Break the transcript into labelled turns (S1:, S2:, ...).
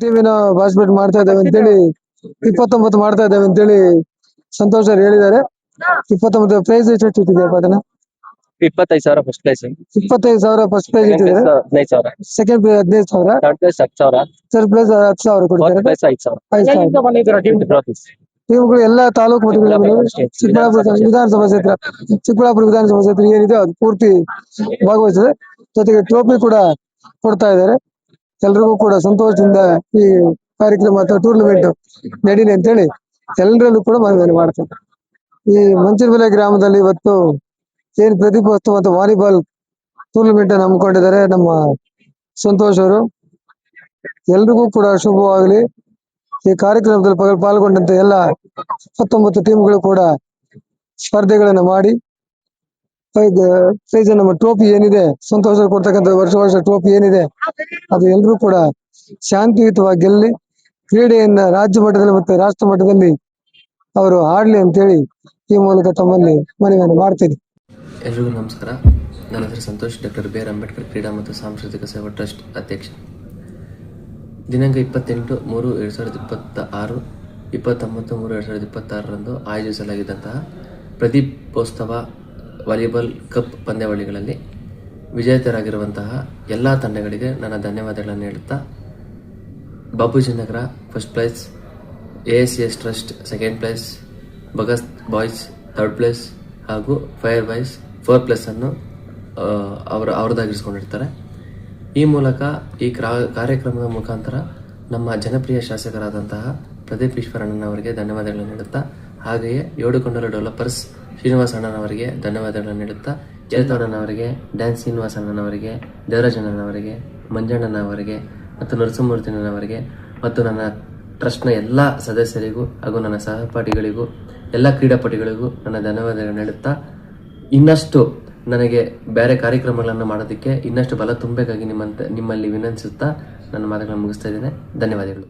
S1: ಟೀಮಿನ participate ಮಾಡ್ತಾ ಇದ್ದೇವೆ ಅಂತೇಳಿ 29 ಮಾಡ್ತಾ ಇದ್ದೇವೆ ಅಂತೇಳಿ ಸಂತೋಷ್ ಅವರು ಹೇಳಿದ್ದಾರೆ. 29 ಪ್ರೈಸ್ ಎಷ್ಟು ಇಟ್ಟಿದೆಯಪ್ಪ ಅದನ್ನ?
S2: 25,000 ಫಸ್ಟ್ ಪ್ಲೇಸ್,
S1: 25,000 ಫಸ್ಟ್ ಪ್ರೈಸ್ ಇಟ್ಟಿದ್ದಾರೆ.
S2: 15,000,
S1: second prize 15,000,
S2: third place 10,000,
S1: third prize 10,000
S2: fourth
S1: ಕೊಡ್ತಾರೆ.
S2: ಪ್ಲೇಸ್ 5,000.
S1: 5,000 ಟೀಮ್ಗಳು ಎಲ್ಲ ತಾಲೂಕು ಮಟ್ಟಗಳು ಚಿಕ್ಕಬಳ್ಳಾಪುರ ವಿಧಾನಸಭಾ ಕ್ಷೇತ್ರ ಚಿಕ್ಕಬಳ್ಳಾಪುರ ವಿಧಾನಸಭಾ ಕ್ಷೇತ್ರ ಏನಿದೆ ಅದು ಪೂರ್ತಿ ಭಾಗವಹಿಸಿದೆ. ಜೊತೆಗೆ ಟ್ರೋಫಿ ಕೂಡ ಕೊಡ್ತಾ ಇದ್ದಾರೆ. ಎಲ್ರಿಗೂ ಕೂಡ ಸಂತೋಷದಿಂದ ಈ ಕಾರ್ಯಕ್ರಮ ಅಥವಾ ಟೂರ್ನಮೆಂಟ್ ನಡೀಲಿ ಅಂತೇಳಿ ಎಲ್ಲರಲ್ಲೂ ಕೂಡ ಮನವಿ ಮಾಡ್ತೇನೆ. ಈ ಮಂಚನಬೆಲೆ ಗ್ರಾಮದಲ್ಲಿ ಇವತ್ತು ಏನ್ ಪ್ರತಿಭೋತ್ಸವ ಮತ್ತು ವಾಲಿಬಾಲ್ ಟೂರ್ನಮೆಂಟ್ ಅನ್ನು ಹಮ್ಮಿಕೊಂಡಿದ್ದಾರೆ ನಮ್ಮ ಸಂತೋಷ್ ಅವರು. ಎಲ್ರಿಗೂ ಕೂಡ ಶುಭವಾಗಲಿ. ಈ ಕಾರ್ಯಕ್ರಮದಲ್ಲಿ ಪಾಲ್ಗೊಂಡಂತ ಎಲ್ಲ 19 ಟೀಮ್ಗಳು ಕೂಡ ಸ್ಪರ್ಧೆಗಳನ್ನು ಮಾಡಿ ಪ್ರೈಸ್ ನಮ್ಮ ಟ್ರೋಫಿ ಏನಿದೆ, ಸಂತೋಷ ಕೊಡ್ತಕ್ಕಂಥ ವರ್ಷ ಟ್ರೋಫಿ ಏನಿದೆ ಅದು ಎಲ್ಲರೂ ಕೂಡ ಶಾಂತಿಯುತವಾಗಿ ಗೆಲ್ಲಿ ಕ್ರೀಡೆಯನ್ನ ರಾಜ್ಯ ಮಟ್ಟದಲ್ಲಿ ಮತ್ತು ರಾಷ್ಟ್ರ ಮಟ್ಟದಲ್ಲಿ ಅವರು ಆಡ್ಲಿ ಅಂತೇಳಿ ಈ ಮೂಲಕ ತಮ್ಮಲ್ಲಿ ಮನವಿಯನ್ನು ಮಾಡ್ತೀನಿ.
S3: ಎಲ್ರಿಗೂ ನಮಸ್ಕಾರ. ನನ್ನ ಹೆಸರು Santosh, doctor B R Ambedkar ಕ್ರೀಡಾ ಮತ್ತು ಸಾಂಸ್ಕೃತಿಕ ಸೇವಾ ಟ್ರಸ್ಟ್ ಅಧ್ಯಕ್ಷ. ದಿನಾಂಕ 28/3/2026, 29/3/2026ರಂದು ಆಯೋಜಿಸಲಾಗಿದ್ದಂತಹ ಪ್ರದೀಪೋತ್ಸವ ವಾಲಿಬಾಲ್ ಕಪ್ ಪಂದ್ಯಾವಳಿಗಳಲ್ಲಿ ವಿಜೇತರಾಗಿರುವಂತಹ ಎಲ್ಲ ತಂಡಗಳಿಗೆ ನನ್ನ ಧನ್ಯವಾದಗಳನ್ನು ಹೇಳುತ್ತಾ, Bapuji Nagar first place, ASCS trust second place, Bhagat boys third place ಹಾಗೂ ಫೈರ್ ಬಾಯ್ಸ್ 4 ಪ್ಲೇಸ್ ಅನ್ನು ಅವರದಾಗಿರಿಸಿಕೊಂಡಿರ್ತಾರೆ. ಈ ಮೂಲಕ ಈ ಕಾರ್ಯಕ್ರಮದ ಮುಖಾಂತರ ನಮ್ಮ ಜನಪ್ರಿಯ ಶಾಸಕರಾದಂತಹ ಪ್ರದೀಪ್ ಈಶ್ವರಣ್ಣನವರಿಗೆ ಧನ್ಯವಾದಗಳನ್ನು ನೀಡುತ್ತಾ, ಹಾಗೆಯೇ ಏಡುಕೊಂಡಲ ಡೆವಲಪರ್ಸ್ ಶ್ರೀನಿವಾಸ ಅಣ್ಣನವರಿಗೆ ಧನ್ಯವಾದಗಳನ್ನು ನೀಡುತ್ತಾ, ಚೇತಣ್ಣನವರಿಗೆ, ಡ್ಯಾನ್ಸ್ ಶ್ರೀನಿವಾಸ ಅಣ್ಣನವರಿಗೆ, ದೇವರಾಜಣ್ಣನವರಿಗೆ, ಮಂಜಣ್ಣನವರಿಗೆ ಮತ್ತು ನರಸಿಂಹಮೂರ್ತಿನವರಿಗೆ ಮತ್ತು ನನ್ನ ಟ್ರಸ್ಟ್ನ ಎಲ್ಲ ಸದಸ್ಯರಿಗೂ ಹಾಗೂ ನನ್ನ ಸಹಪಾಠಿಗಳಿಗೂ ಎಲ್ಲ ಕ್ರೀಡಾಪಟುಗಳಿಗೂ ನನ್ನ ಧನ್ಯವಾದಗಳನ್ನು ನೀಡುತ್ತಾ, ಇನ್ನಷ್ಟು ನನಗೆ ಬೇರೆ ಕಾರ್ಯಕ್ರಮಗಳನ್ನು ಮಾಡೋದಕ್ಕೆ ಇನ್ನಷ್ಟು ಬಲ ತುಂಬಬೇಕಾಗಿ ನಿಮ್ಮಲ್ಲಿ ವಿನಂತಿಸುತ್ತಾ ನನ್ನ ಮಾತುಗಳನ್ನು ಮುಗಿಸ್ತಾ ಇದ್ದೇನೆ. ಧನ್ಯವಾದಗಳು.